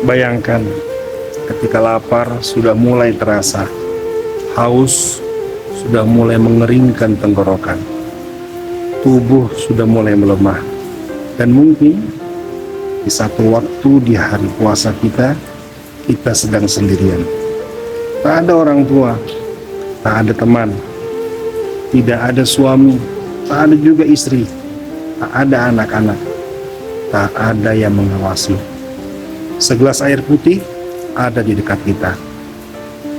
Bayangkan ketika lapar sudah mulai terasa, haus sudah mulai mengeringkan tenggorokan, tubuh sudah mulai melemah, dan mungkin di satu waktu di hari puasa kita sedang sendirian. Tak ada orang tua, tak ada teman, tidak ada suami, tak ada juga istri, tak ada anak-anak, tak ada yang mengawasi. Segelas air putih ada di dekat kita.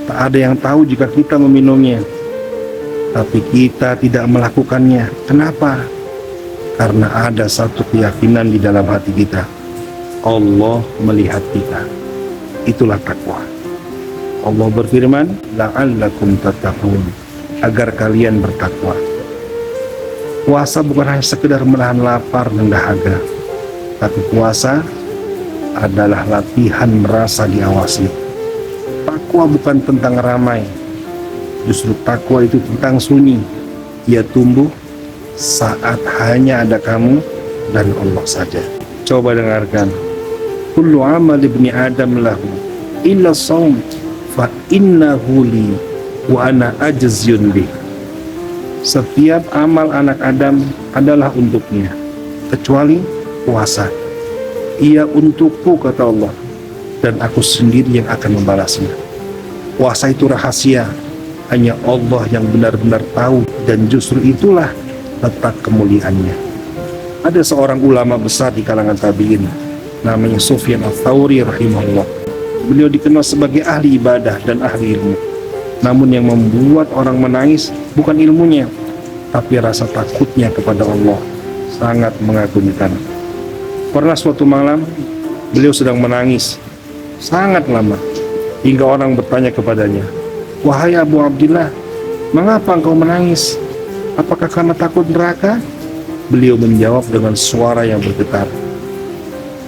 Tak ada yang tahu jika kita meminumnya, tapi kita tidak melakukannya. Kenapa? Karena ada satu keyakinan di dalam hati kita, Allah melihat kita. Itulah takwa. Allah berfirman, la'allakum tattaqun, agar kalian bertakwa. Puasa bukan hanya sekedar menahan lapar dan dahaga, tapi puasa adalah latihan merasa diawasi. Takwa bukan tentang ramai, justru takwa itu tentang sunyi. Ia tumbuh saat hanya ada kamu dan Allah saja. Coba dengarkan. Kullu amal ibni Adam lahu illa shaum fa innahu li wa ana ajzun bih. Setiap amal anak Adam adalah untuknya, kecuali puasa. Ia untukku, kata Allah, dan aku sendiri yang akan membalasnya. Puasa itu rahasia, hanya Allah yang benar-benar tahu, dan justru itulah letak kemuliaannya. Ada seorang ulama besar di kalangan tabi'in, namanya Sufyan Ats-Tsauri rahimahullah. Beliau dikenal sebagai ahli ibadah dan ahli ilmu. Namun yang membuat orang menangis bukan ilmunya, tapi rasa takutnya kepada Allah. Sangat mengagumkan. Pernah suatu malam, beliau sedang menangis sangat lama, hingga orang bertanya kepadanya, "Wahai Abu Abdillah, mengapa engkau menangis? Apakah karena takut neraka?" Beliau menjawab dengan suara yang bergetar,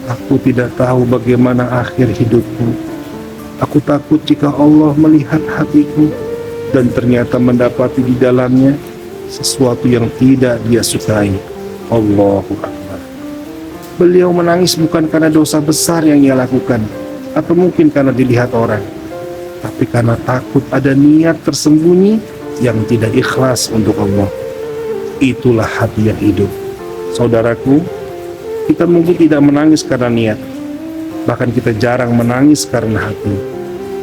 "Aku tidak tahu bagaimana akhir hidupku. Aku takut jika Allah melihat hatiku dan ternyata mendapati di dalamnya sesuatu yang tidak Dia sukai." Allahu Akbar. Beliau menangis bukan karena dosa besar yang ia lakukan, atau mungkin karena dilihat orang, tapi karena takut ada niat tersembunyi yang tidak ikhlas untuk Allah. Itulah hati yang hidup. Saudaraku, kita mungkin tidak menangis karena niat, bahkan kita jarang menangis karena hati.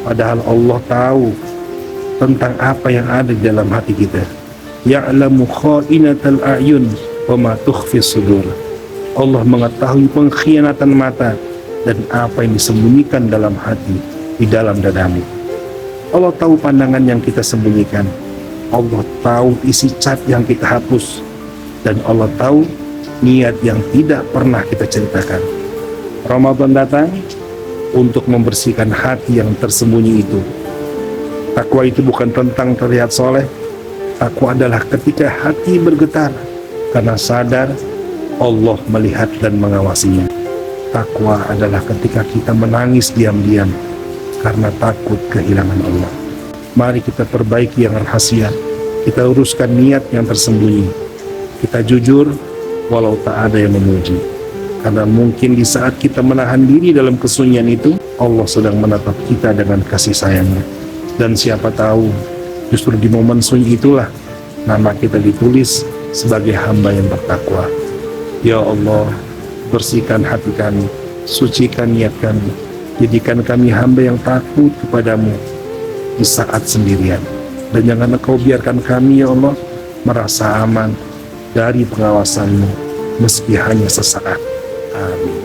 Padahal Allah tahu tentang apa yang ada di dalam hati kita. Ya'lamu kha'inatal a'yun wa ma tukhfis sudur. Allah mengetahui pengkhianatan mata dan apa yang disembunyikan dalam hati, di dalam dadamu. Allah tahu pandangan yang kita sembunyikan. Allah tahu isi chat yang kita hapus. Dan Allah tahu niat yang tidak pernah kita ceritakan. Ramadan datang untuk membersihkan hati yang tersembunyi itu. Takwa itu bukan tentang terlihat soleh. Takwa adalah ketika hati bergetar karena sadar Allah melihat dan mengawasinya. Takwa adalah ketika kita menangis diam-diam karena takut kehilangan Allah. Mari kita perbaiki yang rahasia, kita uruskan niat yang tersembunyi. Kita jujur walau tak ada yang memuji, karena mungkin di saat kita menahan diri dalam kesunyian itu, Allah sedang menatap kita dengan kasih sayangnya. Dan siapa tahu justru di momen sunyi itulah nama kita ditulis sebagai hamba yang bertakwa. Ya Allah, bersihkan hati kami, sucikan niat kami, jadikan kami hamba yang takut kepadamu di saat sendirian. Dan jangan Engkau biarkan kami, ya Allah, merasa aman dari pengawasanmu meski hanya sesaat. Amin.